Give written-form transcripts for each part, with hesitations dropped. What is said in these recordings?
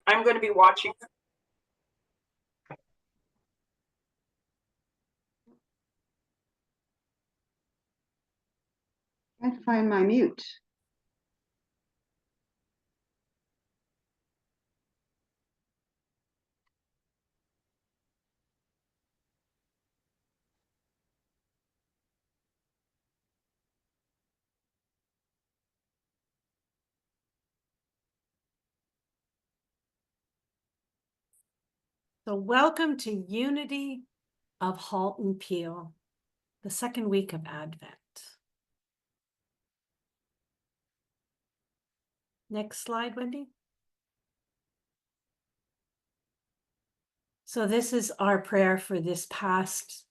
I'm going to be watching. I have to find my mute. So welcome to Unity of Halt and Peel, the second week of Advent. Next slide, Wendy. So this is our prayer for this past,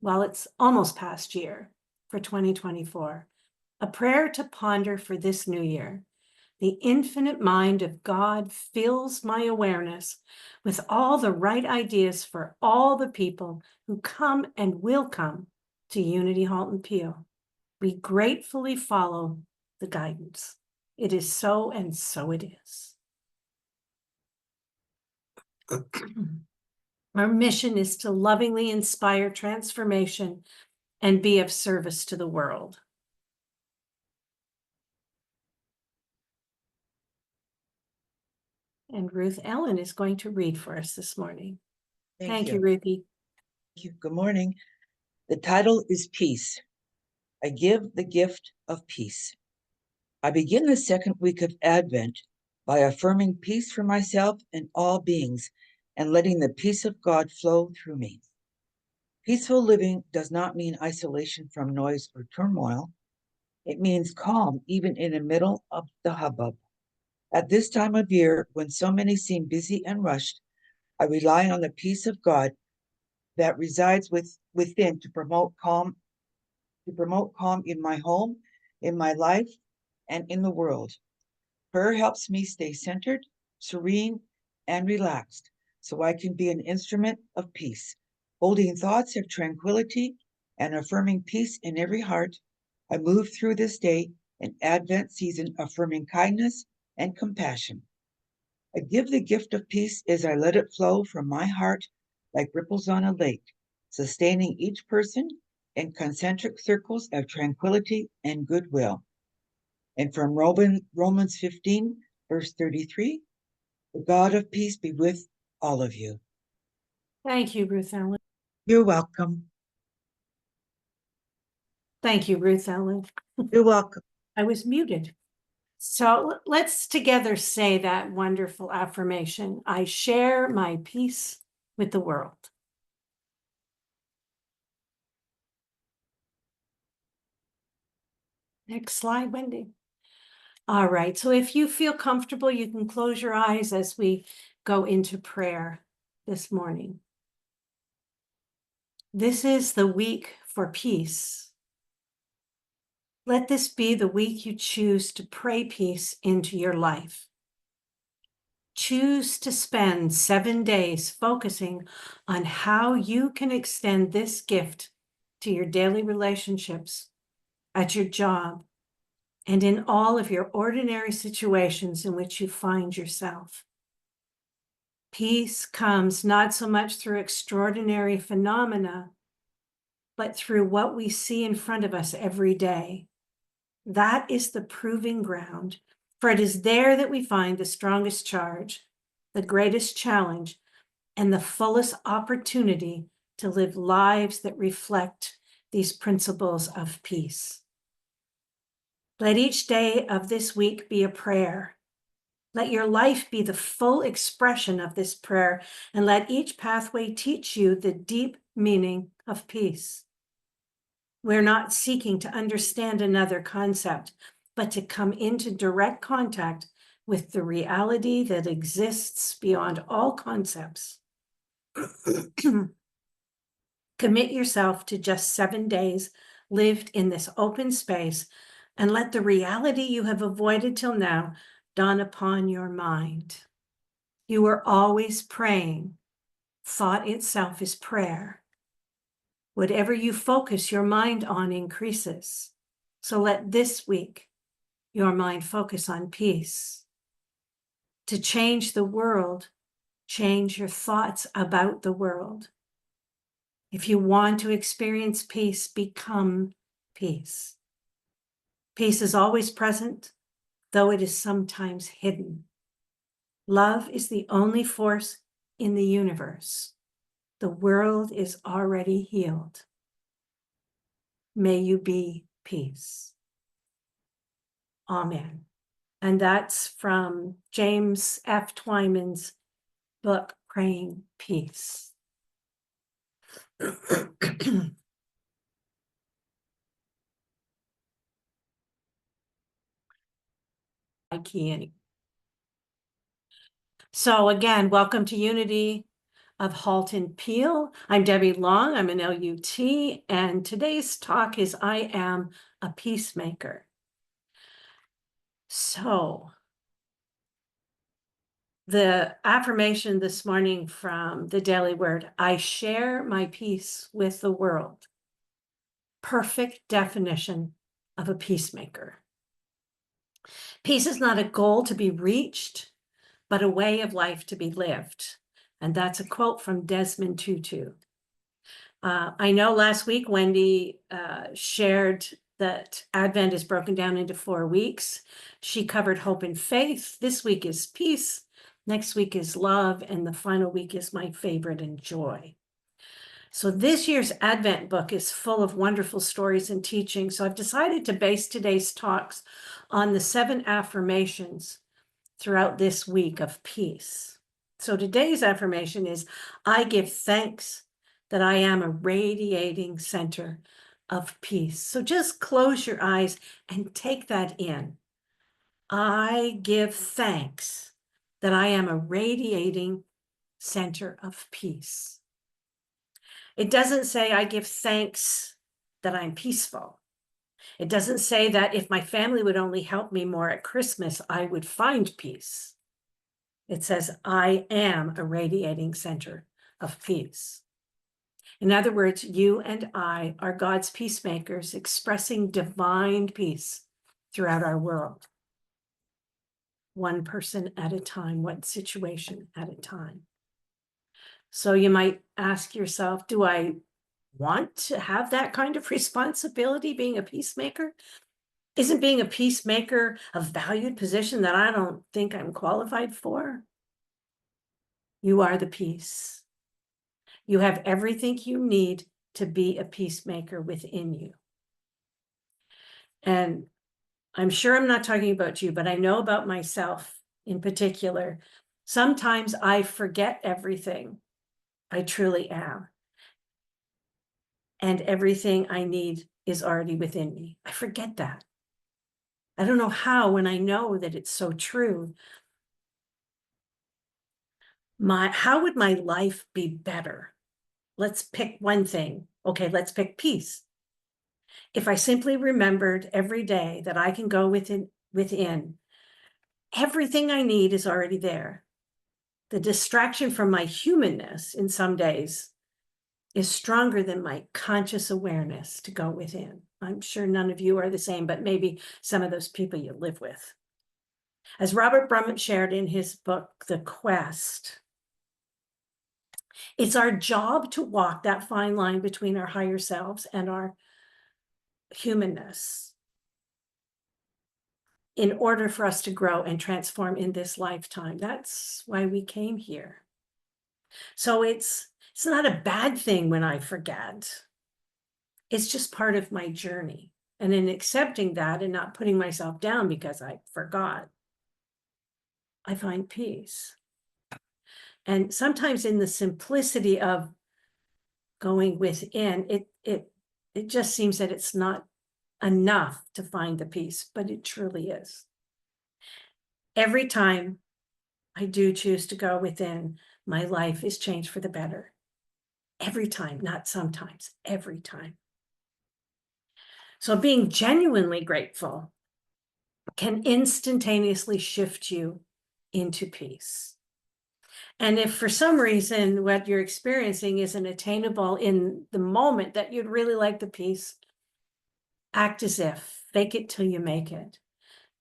well, it's almost past year, for 2024. A prayer to ponder for this new year. The infinite mind of God fills my awareness with all the right ideas for all the people who come and will come to Unity Halt and Peel. We gratefully follow the guidance. It is so, and so it is. Our mission is to lovingly inspire transformation and be of service to the world. And Ruth Ellen is going to read for us this morning. Thank you, Ruthie. Thank you. Good morning. The title is Peace. I give the gift of peace. I begin the second week of Advent by affirming peace for myself and all beings and letting the peace of God flow through me. Peaceful living does not mean isolation from noise or turmoil. It means calm even in the middle of the hubbub. At this time of year, when so many seem busy and rushed, I rely on the peace of God that resides within to promote calm in my home, in my life, and in the world. Prayer helps me stay centered, serene, and relaxed so I can be an instrument of peace, holding thoughts of tranquility and affirming peace in every heart. I move through this day and Advent season affirming kindness and compassion. I give the gift of peace as I let it flow from my heart like ripples on a lake, sustaining each person in concentric circles of tranquility and goodwill. And from Romans 15, verse 33, the God of peace be with all of you. Thank you, Ruth Ellen. You're welcome. Thank you, Ruth Ellen. You're welcome. I was muted. So let's together say that wonderful affirmation. I share my peace with the world. Next slide, Wendy. All right, so if you feel comfortable, you can close your eyes as we go into prayer this morning. This is the week for peace. Let this be the week you choose to pray peace into your life. Choose to spend 7 days focusing on how you can extend this gift to your daily relationships, at your job, and in all of your ordinary situations in which you find yourself. Peace comes not so much through extraordinary phenomena, but through what we see in front of us every day. That is the proving ground, for it is there that we find the strongest charge, the greatest challenge, and the fullest opportunity to live lives that reflect these principles of peace. Let each day of this week be a prayer. Let your life be the full expression of this prayer, and let each pathway teach you the deep meaning of peace. We're not seeking to understand another concept, but to come into direct contact with the reality that exists beyond all concepts. Commit yourself to just 7 days lived in this open space, and let the reality you have avoided till now dawn upon your mind. You are always praying. Thought itself is prayer. Whatever you focus your mind on increases. So let this week your mind focus on peace. To change the world, change your thoughts about the world. If you want to experience peace, become peace. Peace is always present, though it is sometimes hidden. Love is the only force in the universe. The world is already healed. May you be peace. Amen. And that's from James F. Twyman's book, Praying Peace. So again, welcome to Unity of Halton Peel. I'm Debbie Long, I'm an LUT, and today's talk is I Am a Peacemaker. So the affirmation this morning from the Daily Word, I share my peace with the world. Perfect definition of a peacemaker. Peace is not a goal to be reached, but a way of life to be lived. And that's a quote from Desmond Tutu. I know last week Wendy shared that Advent is broken down into 4 weeks. She covered hope and faith. This week is peace. Next week is love. And the final week is my favorite and joy. So this year's Advent book is full of wonderful stories and teachings. So I've decided to base today's talks on the 7 affirmations throughout this week of peace. So today's affirmation is, I give thanks that I am a radiating center of peace. So just close your eyes and take that in. I give thanks that I am a radiating center of peace. It doesn't say I give thanks that I'm peaceful. It doesn't say that if my family would only help me more at Christmas, I would find peace. It says, I am a radiating center of peace. In other words, you and I are God's peacemakers expressing divine peace throughout our world. One person at a time, one situation at a time. So you might ask yourself, do I want to have that kind of responsibility, being a peacemaker? Isn't being a peacemaker a valued position that I don't think I'm qualified for? You are the peace. You have everything you need to be a peacemaker within you. And I'm sure I'm not talking about you, but I know about myself in particular. Sometimes I forget everything I truly am. And everything I need is already within me. I forget that. I don't know how, when I know that it's so true. How would my life be better? Let's pick one thing. Okay, let's pick peace. If I simply remembered every day that I can go within, everything I need is already there. The distraction from my humanness in some days is stronger than my conscious awareness to go within. I'm sure none of you are the same, but maybe some of those people you live with. As Robert Brummett shared in his book, The Quest, it's our job to walk that fine line between our higher selves and our humanness in order for us to grow and transform in this lifetime. That's why we came here. So it's not a bad thing when I forget. It's just part of my journey. And in accepting that and not putting myself down because I forgot, I find peace. And sometimes in the simplicity of going within, it just seems that it's not enough to find the peace, but it truly is. Every time I do choose to go within, my life is changed for the better. Every time, not sometimes, every time. So being genuinely grateful can instantaneously shift you into peace. And if for some reason what you're experiencing isn't attainable in the moment that you'd really like the peace, act as if, fake it till you make it.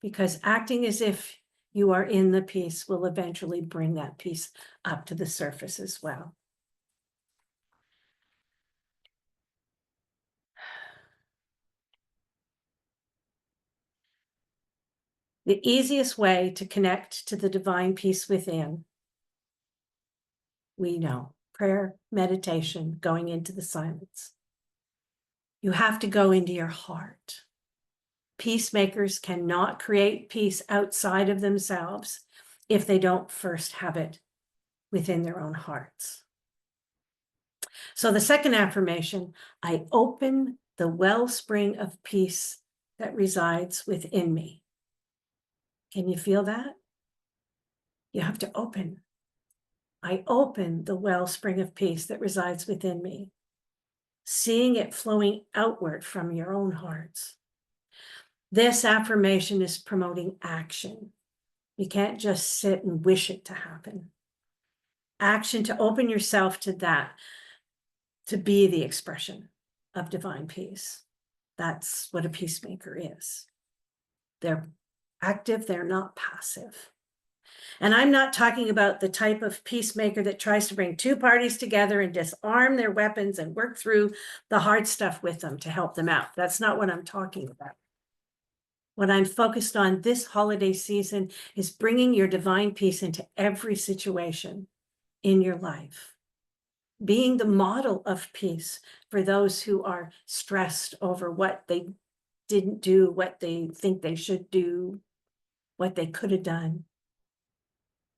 Because acting as if you are in the peace will eventually bring that peace up to the surface as well. The easiest way to connect to the divine peace within, we know, prayer, meditation, going into the silence. You have to go into your heart. Peacemakers cannot create peace outside of themselves if they don't first have it within their own hearts. So the second affirmation, I open the wellspring of peace that resides within me. Can you feel that? You have to open. I open the wellspring of peace that resides within me, seeing it flowing outward from your own hearts. This affirmation is promoting action. You can't just sit and wish it to happen. Action to open yourself to that, to be the expression of divine peace. That's what a peacemaker is. They're active, they're not passive. And I'm not talking about the type of peacemaker that tries to bring two parties together and disarm their weapons and work through the hard stuff with them to help them out. That's not what I'm talking about. What I'm focused on this holiday season is bringing your divine peace into every situation in your life. Being the model of peace for those who are stressed over what they didn't do, what they think they should do, what they could have done.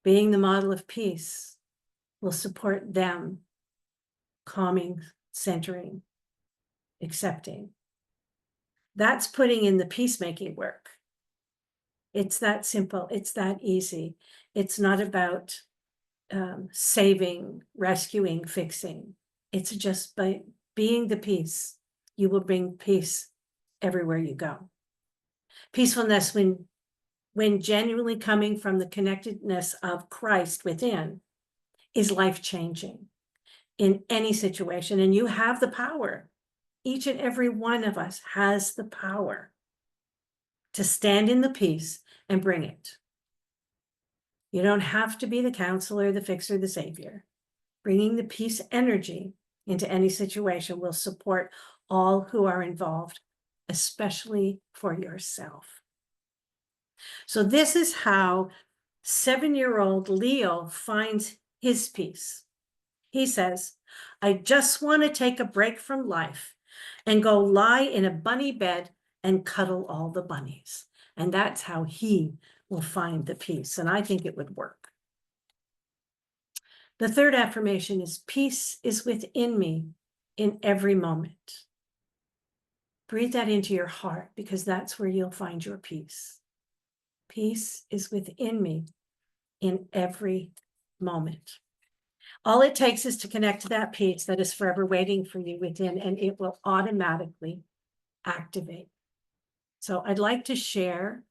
Being the model of peace will support them calming, centering, accepting. That's putting in the peacemaking work. It's that simple. It's that easy. It's not about saving, rescuing, fixing. It's just by being the peace, you will bring peace everywhere you go. Peacefulness, when genuinely coming from the connectedness of Christ within, is life-changing in any situation. And you have the power. Each and every one of us has the power to stand in the peace and bring it. You don't have to be the counselor, the fixer, the savior. Bringing the peace energy into any situation will support all who are involved, especially for yourself. So this is how 7-year-old Leo finds his peace. He says, I just want to take a break from life and go lie in a bunny bed and cuddle all the bunnies. And that's how he will find the peace. And I think it would work. The third affirmation is peace is within me in every moment. Breathe that into your heart because that's where you'll find your peace. Peace is within me in every moment. All it takes is to connect to that peace that is forever waiting for you within, and it will automatically activate. So I'd like to share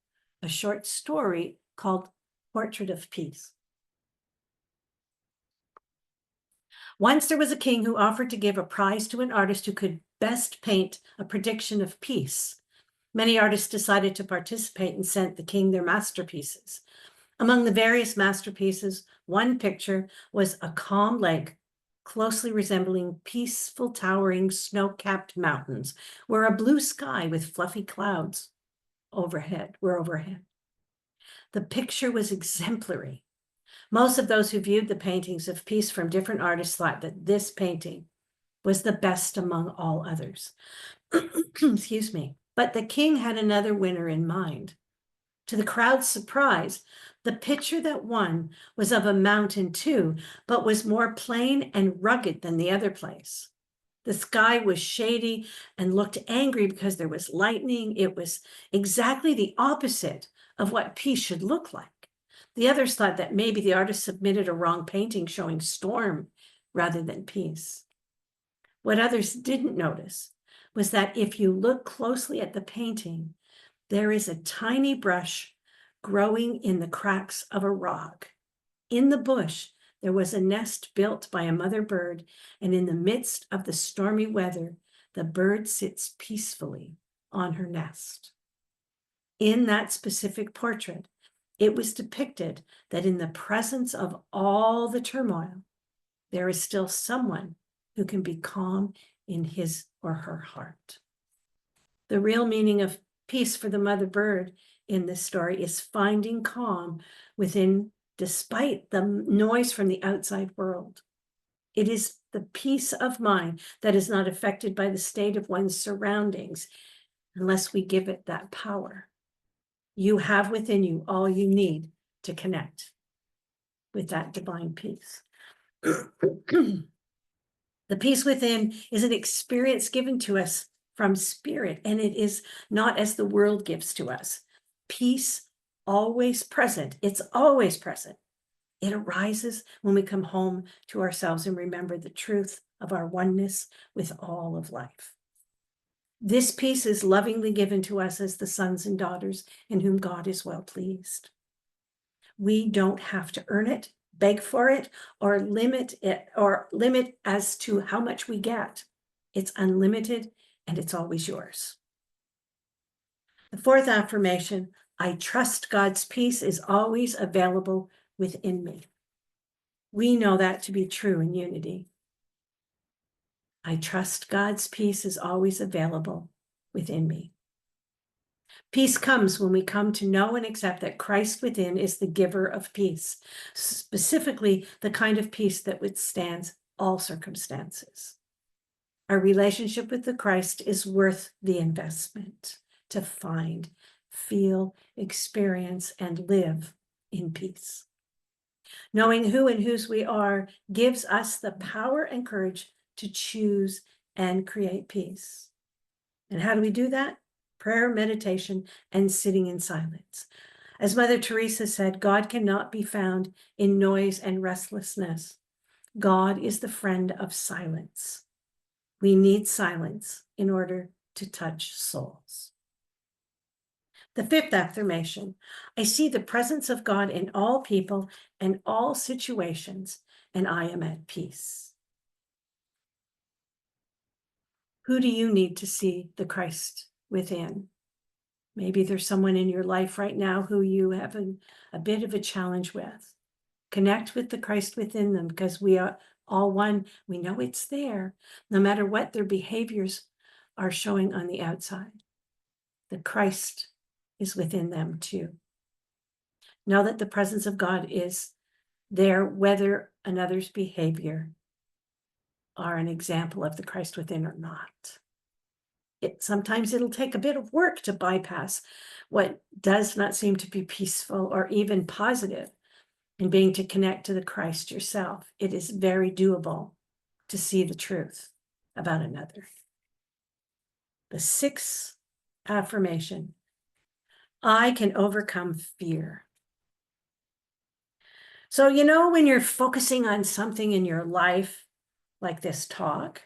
a short story called Portrait of Peace. Once there was a king who offered to give a prize to an artist who could best paint a prediction of peace. Many artists decided to participate and sent the king their masterpieces. Among the various masterpieces, one picture was a calm lake, closely resembling peaceful, towering, snow-capped mountains, where a blue sky with fluffy clouds were overhead. The picture was exemplary. Most of those who viewed the paintings of peace from different artists thought that this painting was the best among all others. Excuse me. But the king had another winner in mind. To the crowd's surprise, the picture that won was of a mountain too, but was more plain and rugged than the other place. The sky was shady and looked angry because there was lightning. It was exactly the opposite of what peace should look like. The others thought that maybe the artist submitted a wrong painting showing storm rather than peace. What others didn't notice was that if you look closely at the painting, there is a tiny brush growing in the cracks of a rock. In the bush, there was a nest built by a mother bird, and in the midst of the stormy weather, the bird sits peacefully on her nest. In that specific portrait, it was depicted that in the presence of all the turmoil, there is still someone who can be calm in his or her heart. The real meaning of peace for the mother bird in this story is finding calm within, despite the noise from the outside world. It is the peace of mind that is not affected by the state of one's surroundings unless we give it that power. You have within you all you need to connect with that divine peace. The peace within is an experience given to us from spirit, and it is not as the world gives to us. Peace always present. It's always present. It arises when we come home to ourselves and remember the truth of our oneness with all of life. This peace is lovingly given to us as the sons and daughters in whom God is well pleased. We don't have to earn it, beg for it, or limit as to how much we get. It's unlimited and it's always yours. The fourth affirmation, I trust God's peace is always available within me. We know that to be true in unity. I trust God's peace is always available within me. Peace comes when we come to know and accept that Christ within is the giver of peace, specifically the kind of peace that withstands all circumstances. Our relationship with the Christ is worth the investment to find, feel, experience, and live in peace. Knowing who and whose we are gives us the power and courage to choose and create peace. And how do we do that? Prayer, meditation, and sitting in silence. As Mother Teresa said, God cannot be found in noise and restlessness. God is the friend of silence. We need silence in order to touch souls. The fifth affirmation, I see the presence of God in all people and all situations, and I am at peace. Who do you need to see the Christ within? Maybe there's someone in your life right now who you have a bit of a challenge with. Connect with the Christ within them, because we are all one. We know it's there, no matter what their behaviors are showing on the outside. The Christ is within them too. Know that the presence of God is there, whether another's behavior are an example of the Christ within or not. Sometimes it'll take a bit of work to bypass what does not seem to be peaceful or even positive, and being to connect to the Christ yourself. It is very doable to see the truth about another. The sixth affirmation, I can overcome fear. So, when you're focusing on something in your life, like this talk,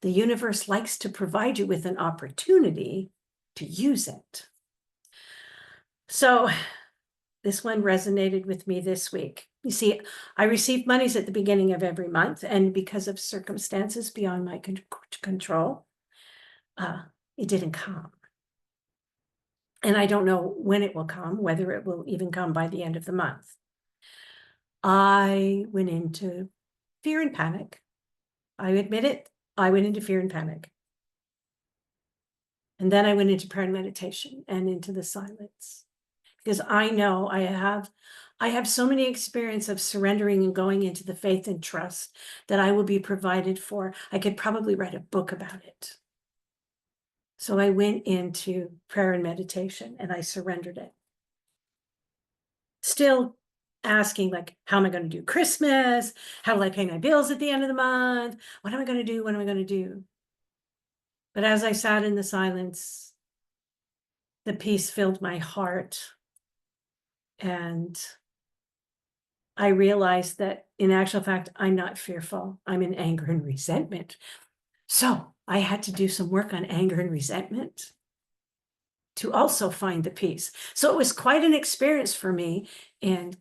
the universe likes to provide you with an opportunity to use it. So this one resonated with me this week. You see, I receive monies at the beginning of every month, and because of circumstances beyond my control, it didn't come. And I don't know when it will come, whether it will even come by the end of the month. I went into fear and panic. I admit it, I went into fear and panic. And then I went into prayer and meditation and into the silence. Because I know I have so many experiences of surrendering and going into the faith and trust that I will be provided for. I could probably write a book about it. So I went into prayer and meditation and I surrendered it. Still asking, like, how am I going to do Christmas? How will I pay my bills at the end of the month? What am I going to do? What am I going to do? But as I sat in the silence, the peace filled my heart. And I realized that in actual fact, I'm not fearful. I'm in anger and resentment. So I had to do some work on anger and resentment to also find the peace. So it was quite an experience for me in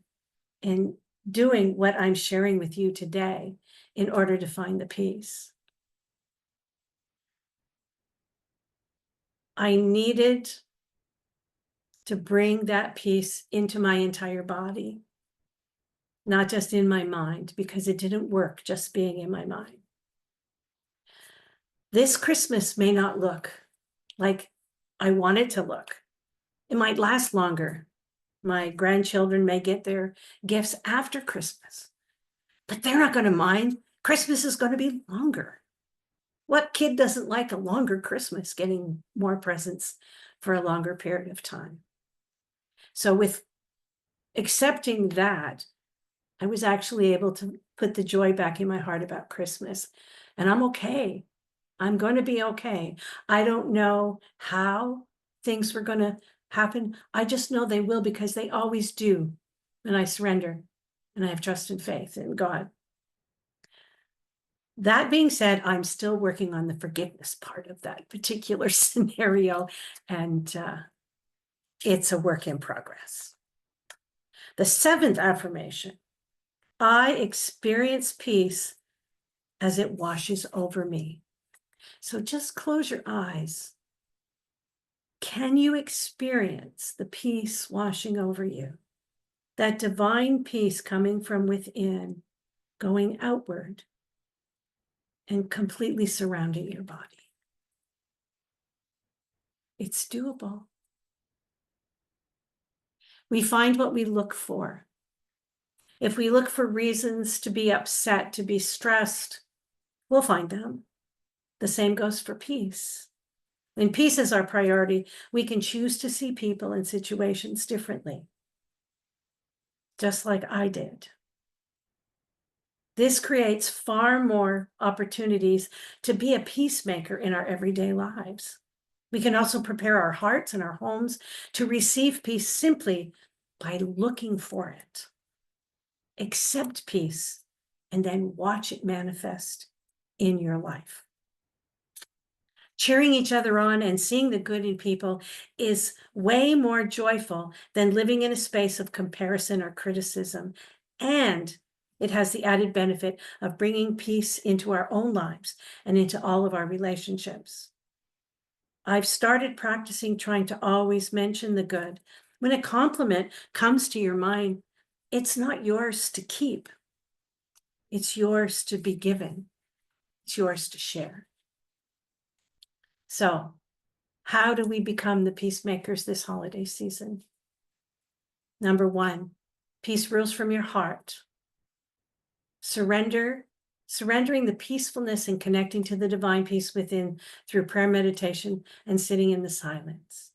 doing what I'm sharing with you today in order to find the peace. I needed to bring that peace into my entire body, not just in my mind, because it didn't work just being in my mind. This Christmas may not look like I want it to look. It might last longer. My grandchildren may get their gifts after Christmas, but they're not going to mind. Christmas is going to be longer. What kid doesn't like a longer Christmas, getting more presents for a longer period of time? So with accepting that, I was actually able to put the joy back in my heart about Christmas. And I'm okay. I'm going to be okay. I don't know how things were going to happen. I just know they will, because they always do when I surrender and I have trust and faith in God. That being said, I'm still working on the forgiveness part of that particular scenario, and it's a work in progress. The seventh affirmation: I experience peace as it washes over me. So just close your eyes. Can you experience the peace washing over you? That divine peace coming from within, going outward and completely surrounding your body. It's doable. We find what we look for. If we look for reasons to be upset, to be stressed, we'll find them. The same goes for peace. When peace is our priority, we can choose to see people and situations differently, just like I did. This creates far more opportunities to be a peacemaker in our everyday lives. We can also prepare our hearts and our homes to receive peace simply by looking for it. Accept peace and then watch it manifest in your life. Cheering each other on and seeing the good in people is way more joyful than living in a space of comparison or criticism. And it has the added benefit of bringing peace into our own lives and into all of our relationships. I've started practicing trying to always mention the good. When a compliment comes to your mind, it's not yours to keep. It's yours to be given. It's yours to share. So, how do we become the peacemakers this holiday season? Number one, peace rules from your heart. Surrendering the peacefulness and connecting to the divine peace within through prayer, meditation, and sitting in the silence.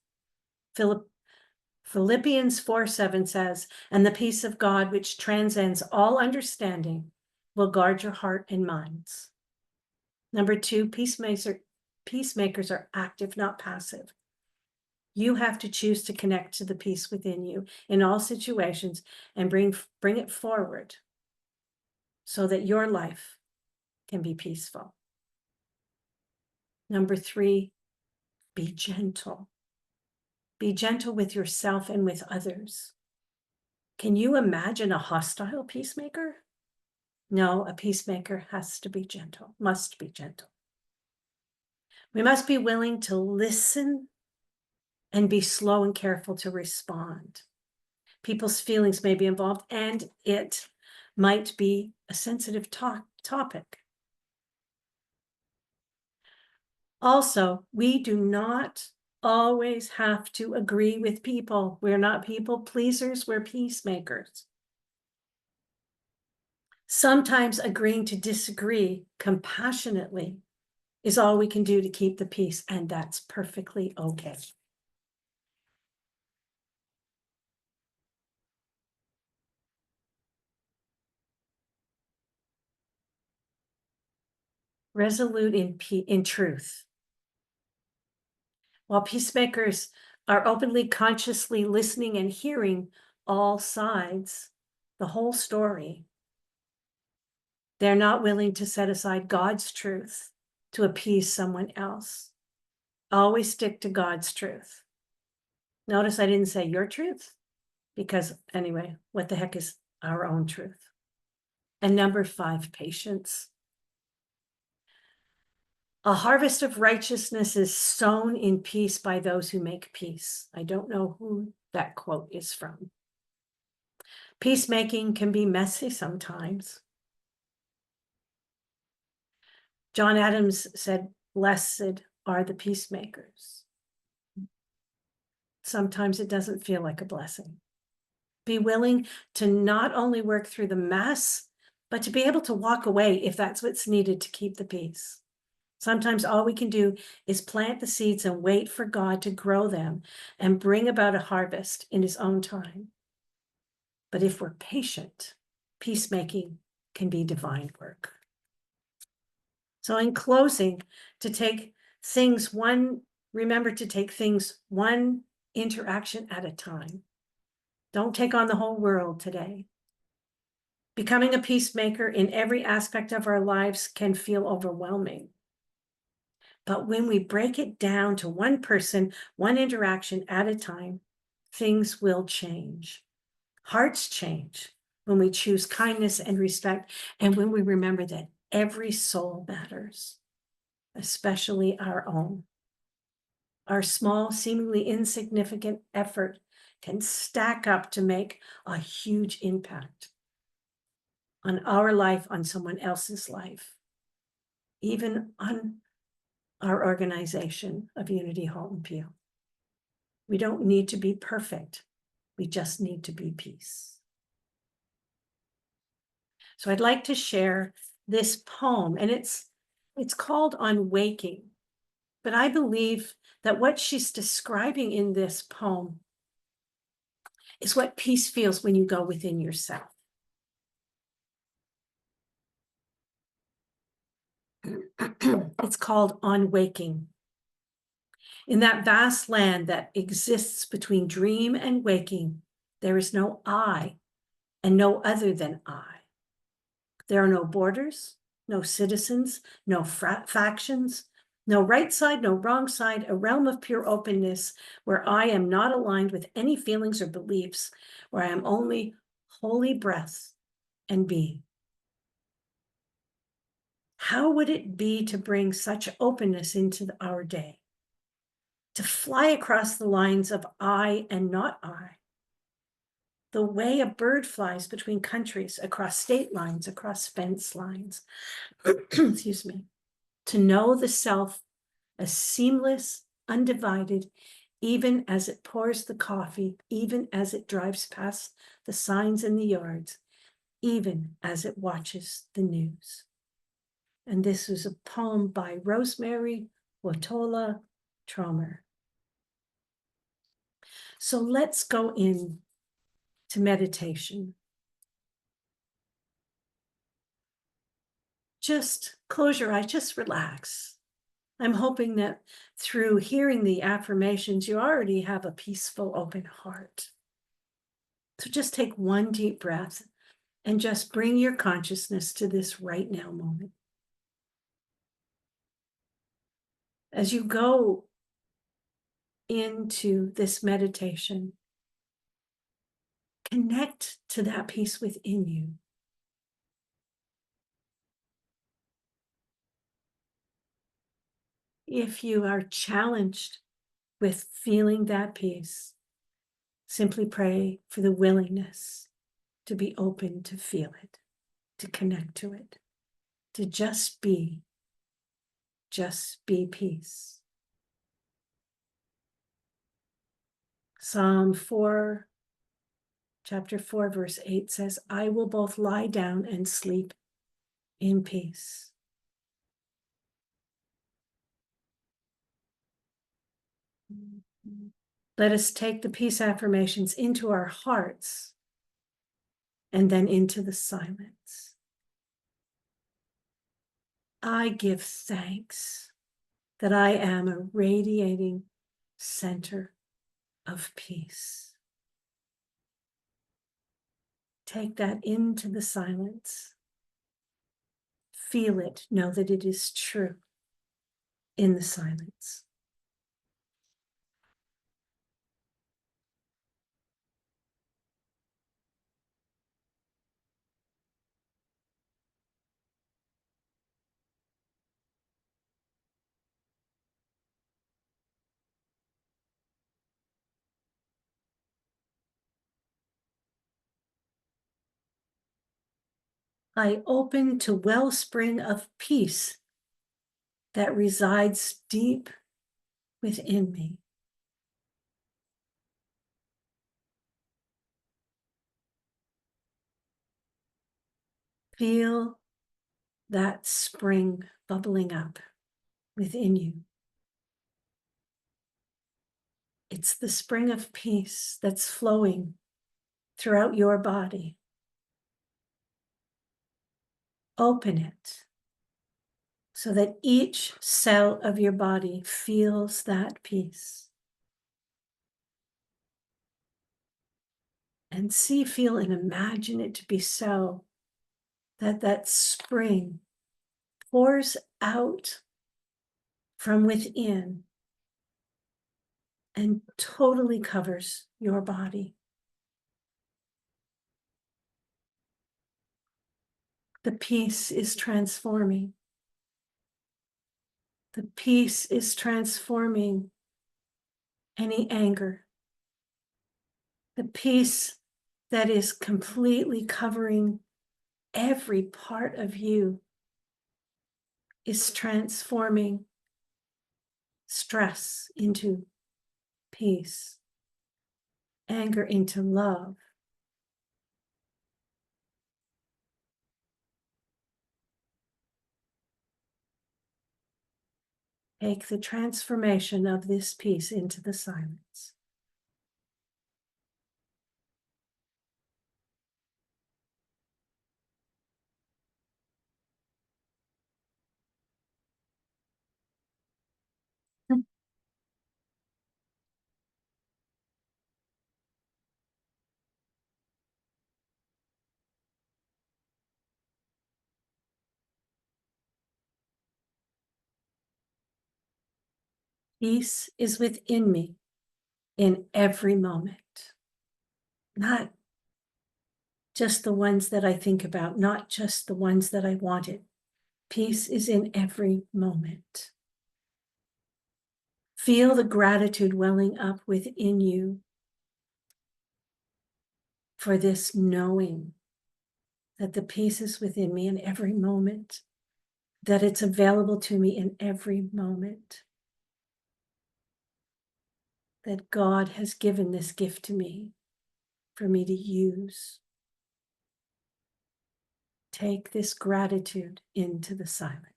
Philippians 4:7 says, and the peace of God, which transcends all understanding, will guard your heart and minds. Number two, peacemakers are active, not passive. You have to choose to connect to the peace within you in all situations and bring it forward so that your life can be peaceful. Number three, be gentle. Be gentle with yourself and with others. Can you imagine a hostile peacemaker? No, a peacemaker has to be gentle, must be gentle. We must be willing to listen and be slow and careful to respond. People's feelings may be involved, and it might be a sensitive topic. Also, we do not always have to agree with people. We're not people pleasers, we're peacemakers. Sometimes agreeing to disagree compassionately is all we can do to keep the peace, and that's perfectly okay. Resolute in truth. While peacemakers are openly, consciously listening and hearing all sides, the whole story, they're not willing to set aside God's truth to appease someone else. Always stick to God's truth. Notice I didn't say your truth, because anyway, what the heck is our own truth? And number five, patience. A harvest of righteousness is sown in peace by those who make peace. I don't know who that quote is from. Peacemaking can be messy sometimes. John Adams said, "Blessed are the peacemakers." Sometimes it doesn't feel like a blessing. Be willing to not only work through the mess, but to be able to walk away if that's what's needed to keep the peace. Sometimes all we can do is plant the seeds and wait for God to grow them and bring about a harvest in his own time. But if we're patient, peacemaking can be divine work. So in closing, remember to take things one interaction at a time. Don't take on the whole world today. Becoming a peacemaker in every aspect of our lives can feel overwhelming. But when we break it down to one person, one interaction at a time, things will change. Hearts change when we choose kindness and respect, and when we remember that every soul matters, especially our own. Our small, seemingly insignificant effort can stack up to make a huge impact on our life, on someone else's life, even on our organization of Unity Halton Peel. We don't need to be perfect. We just need to be peace. So I'd like to share this poem, and it's called On Waking. But I believe that what she's describing in this poem is what peace feels when you go within yourself. It's called On Waking. In that vast land that exists between dream and waking, there is no I and no other than I. There are no borders, no citizens, no factions, no right side, no wrong side, a realm of pure openness where I am not aligned with any feelings or beliefs, where I am only holy breath and being. How would it be to bring such openness into our day? To fly across the lines of I and not I, the way a bird flies between countries, across state lines, across fence lines, excuse me, to know the self as seamless, undivided, even as it pours the coffee, even as it drives past the signs in the yards, even as it watches the news. And this is a poem by Rosemary Watola Tromer. So let's go in to meditation. Just close your eyes, just relax. I'm hoping that through hearing the affirmations, you already have a peaceful, open heart. So just take one deep breath and just bring your consciousness to this right now moment. As you go into this meditation, connect to that peace within you. If you are challenged with feeling that peace, simply pray for the willingness to be open to feel it, to connect to it, to just be peace. Psalm 4, chapter 4, verse 8 says, I will both lie down and sleep in peace. Let us take the peace affirmations into our hearts and then into the silence. I give thanks that I am a radiating center of peace. Take that into the silence. Feel it. Know that it is true in the silence. I open to wellspring of peace that resides deep within me. Feel that spring bubbling up within you. It's the spring of peace that's flowing throughout your body. Open it so that each cell of your body feels that peace. And see, feel, and imagine it to be so, that that spring pours out from within and totally covers your body. The peace is transforming. The peace is transforming any anger. The peace that is completely covering every part of you is transforming stress into peace, anger into love. Take the transformation of this peace into the silence. Peace is within me in every moment, not just the ones that I think about, not just the ones that I wanted. Peace is in every moment. Feel the gratitude welling up within you for this knowing that the peace is within me in every moment, that it's available to me in every moment, that God has given this gift to me for me to use. Take this gratitude into the silence.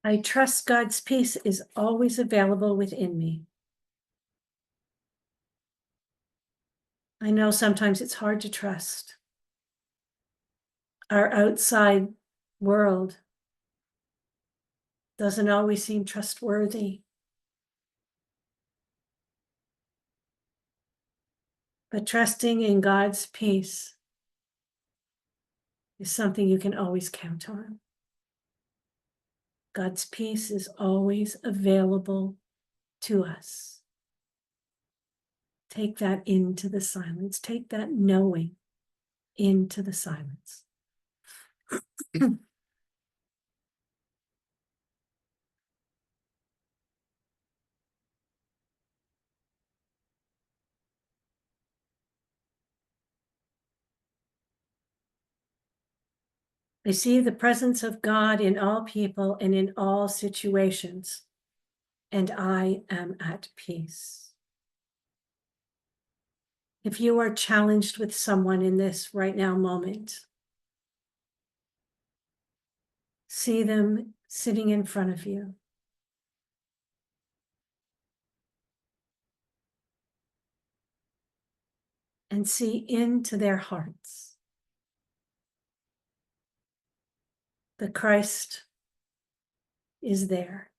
I trust God's peace is always available within me. I know sometimes it's hard to trust. Our outside world doesn't always seem trustworthy. But trusting in God's peace is something you can always count on. God's peace is always available to us. Take that into the silence. Take that knowing into the silence. I see the presence of God in all people and in all situations, and I am at peace. If you are challenged with someone in this right now moment, see them sitting in front of you. And see into their hearts. The Christ is there.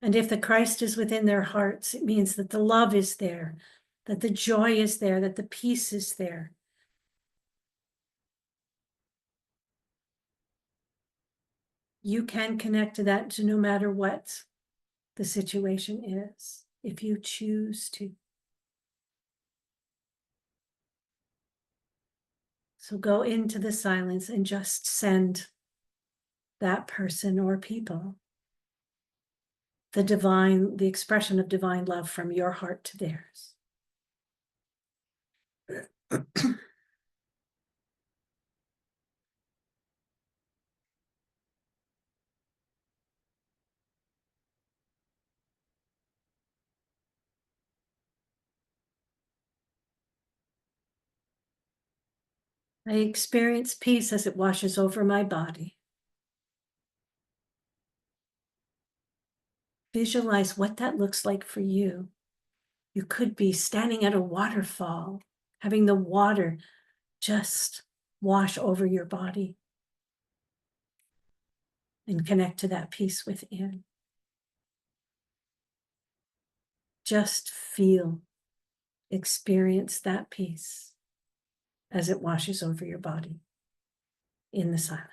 And if the Christ is within their hearts, it means that the love is there, that the joy is there, that the peace is there. You can connect to that no matter what the situation is, if you choose to. So go into the silence and just send that person or people the expression of divine love from your heart to theirs. I experience peace as it washes over my body. Visualize what that looks like for you. You could be standing at a waterfall, having the water just wash over your body and connect to that peace within. Just feel, experience that peace as it washes over your body in the silence.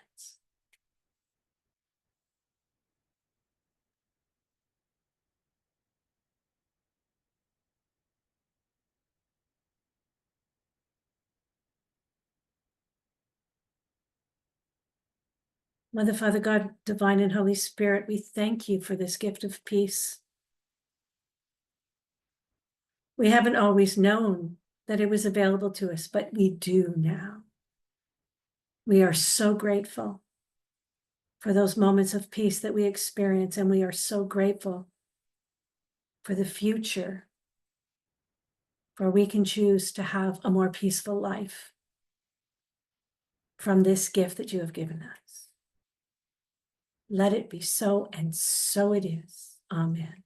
Mother, Father, God, Divine and Holy Spirit, we thank you for this gift of peace. We haven't always known that it was available to us, but we do now. We are so grateful for those moments of peace that we experience, and we are so grateful for the future, for we can choose to have a more peaceful life from this gift that you have given us. Let it be so, and so it is. Amen.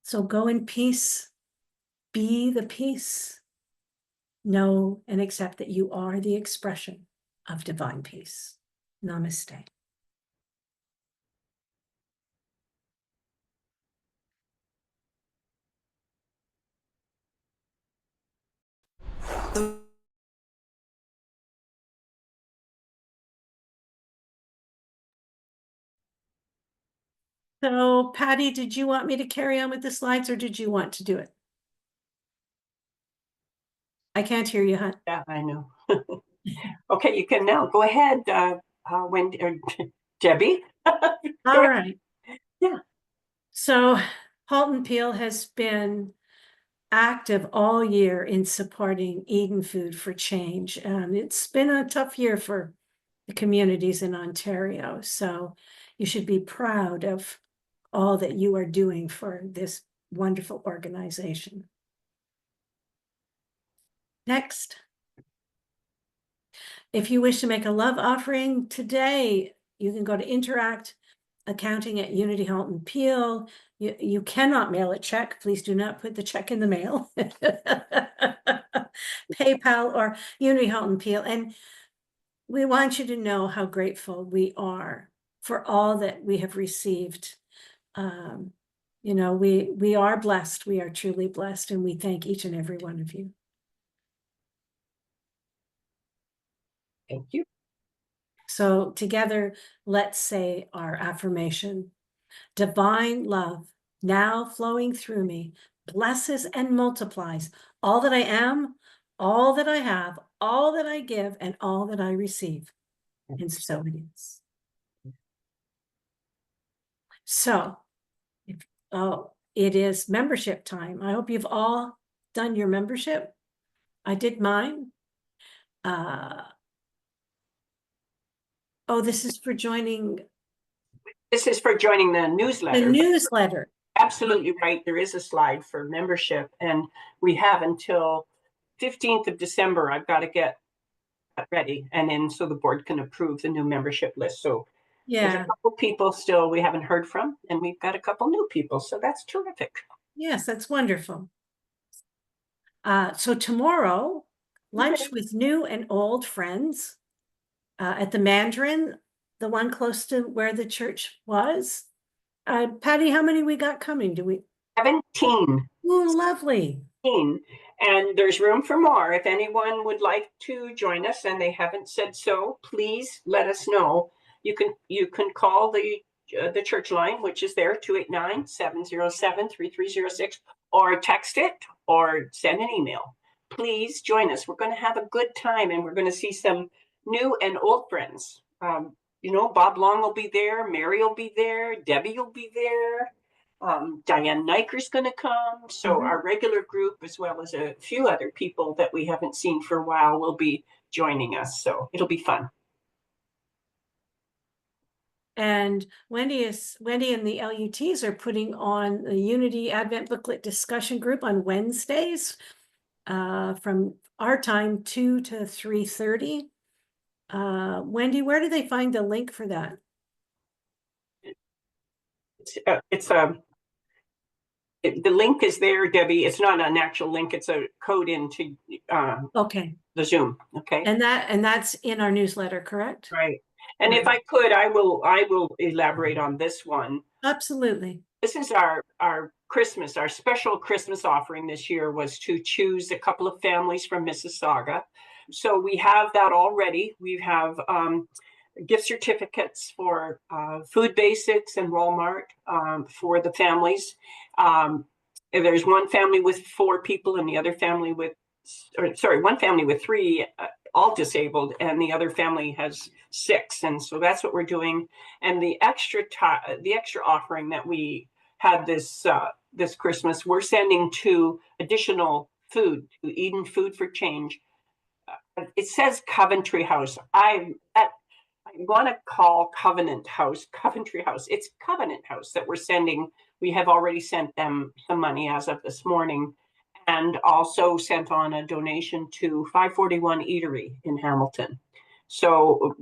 So go in peace, be the peace. Know and accept that you are the expression of divine peace. Namaste. So, Patty, did you want me to carry on with the slides, or did you want to do it? I can't hear you, hon. Yeah, I know. Okay, you can now go ahead, Wendy or Debbie. All right. Yeah. So Halton Peel has been active all year in supporting Eden Food for Change. And it's been a tough year for the communities in Ontario. So you should be proud of all that you are doing for this wonderful organization. Next. If you wish to make a love offering today, you can go to Interact Accounting at Unity Halton Peel. You cannot mail a check. Please do not put the check in the mail. PayPal or Unity Halton Peel. And we want you to know how grateful we are for all that we have received. You know, we are blessed. We are truly blessed, and we thank each and every one of you. Thank you. So together, let's say our affirmation. Divine love, now flowing through me, blesses and multiplies all that I am, all that I have, all that I give, and all that I receive. And so it is. So, it is membership time. I hope you've all done your membership. I did mine. This is for joining This is for joining the newsletter. the newsletter. Absolutely right. There is a slide for membership, and we have until 15th of December. I've got to get that ready, and then so the board can approve the new membership list. So there's a couple people still we haven't heard from, and we've got a couple new people. So that's terrific. Yes, that's wonderful. So tomorrow, lunch with new and old friends at the Mandarin, the one close to where the church was. Patty, how many we got coming? Do we? 17. Oh, lovely. And there's room for more. If anyone would like to join us and they haven't said so, please let us know. You can call the church line, which is there, 289-707-3306, or text it or send an email. please join us. We're going to have a good time, and we're going to see some new and old friends. Bob Long will be there, Mary will be there, Debbie will be there, Diane Niker's going to come. So our regular group, as well as a few other people that we haven't seen for a while, will be joining us. So it'll be fun. And Wendy and the LUTs are putting on the Unity Advent Booklet discussion group on Wednesdays from our time 2 to 3:30. Wendy, where do they find the link for that? The link is there, Debbie. It's not an actual link. It's a code into Okay. the Zoom. Okay. And that's in our newsletter, correct? Right. And if I could, I will elaborate on this one. Absolutely. This is our Christmas, our special Christmas offering this year was to choose a couple of families from Mississauga. So we have that already. We have gift certificates for Food Basics and Walmart for the families. There's one family with 4 people and the other family with, one family with 3, all disabled, and the other family has 6. And so that's what we're doing. And the extra offering that we had this Christmas, we're sending to additional food, to Eden Food for Change. It says Coventry House. I want to call Covenant House Coventry House. It's Covenant House that we're sending. We have already sent them some money as of this morning, and also sent on a donation to 541 Eatery in Hamilton. So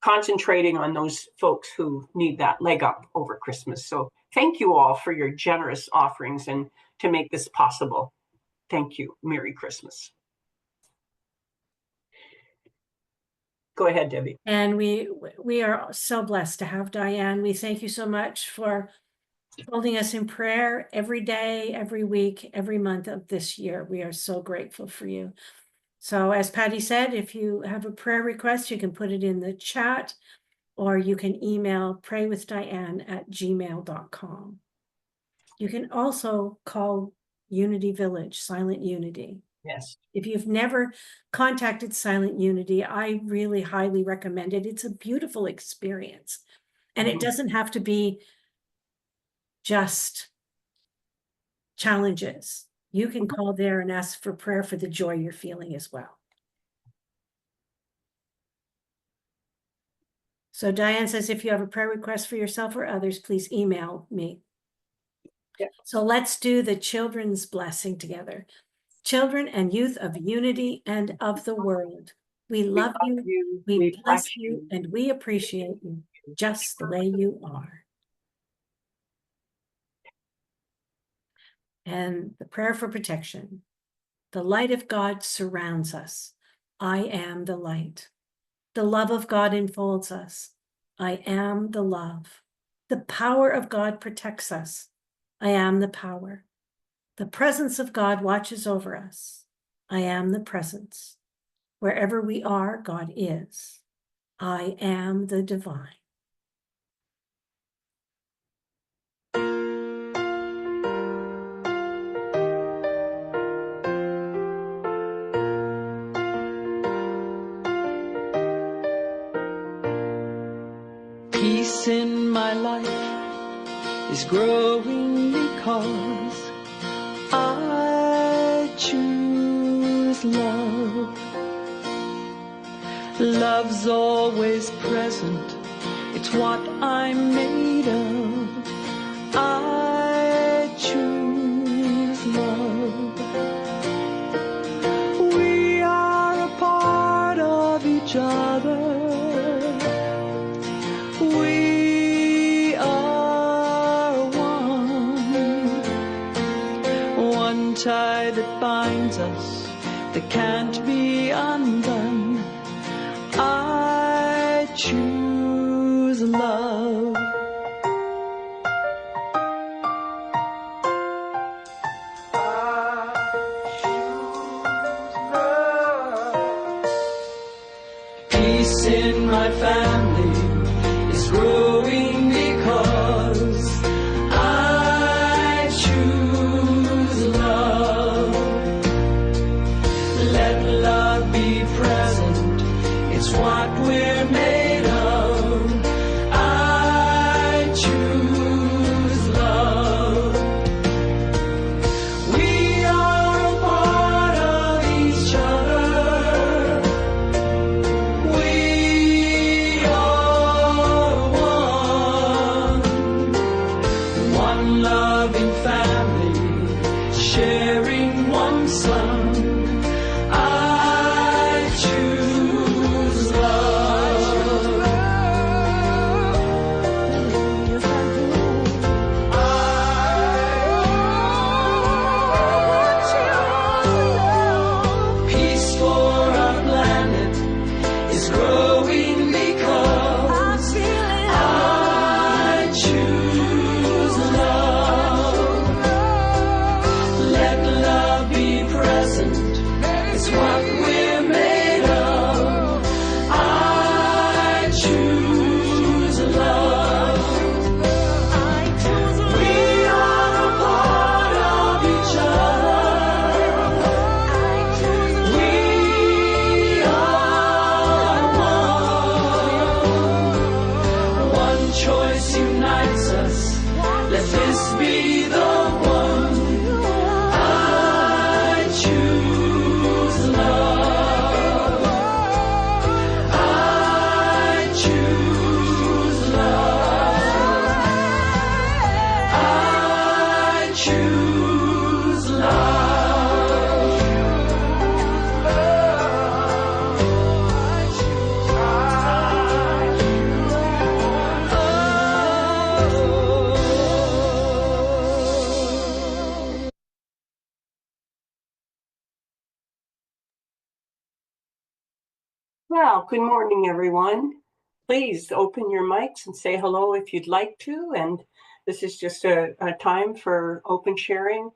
concentrating on those folks who need that leg up over Christmas. So thank you all for your generous offerings and to make this possible. Thank you. Merry Christmas. Go ahead, Debbie. And we are so blessed to have Diane. We thank you so much for holding us in prayer every day, every week, every month of this year. We are so grateful for you. So as Patty said, if you have a prayer request, you can put it in the chat, or you can email praywithdiane@gmail.com. You can also call Unity Village, Silent Unity. Yes. If you've never contacted Silent Unity, I really highly recommend it. It's a beautiful experience. And it doesn't have to be just challenges. You can call there and ask for prayer for the joy you're feeling as well. So Diane says, if you have a prayer request for yourself or others, please email me. Yeah. So let's do the children's blessing together. Children and youth of Unity and of the world, we love you, we bless you, and we appreciate you just the way you are. And the prayer for protection. The light of God surrounds us. I am the light. The love of God enfolds us. I am the love. The power of God protects us. I am the power. The presence of God watches over us. I am the presence. Wherever we are, God is. I am the divine. Peace in my life is growing because I choose love. Love's always present, it's what I'm made of. I choose love. We are a part of each other. We are one tie that binds us, that can't be undone. I choose love. I choose love. Peace in my family is growing because I choose love. Well, good morning, everyone. Please open your mics and say hello if you'd like to. And this is just a time for open sharing.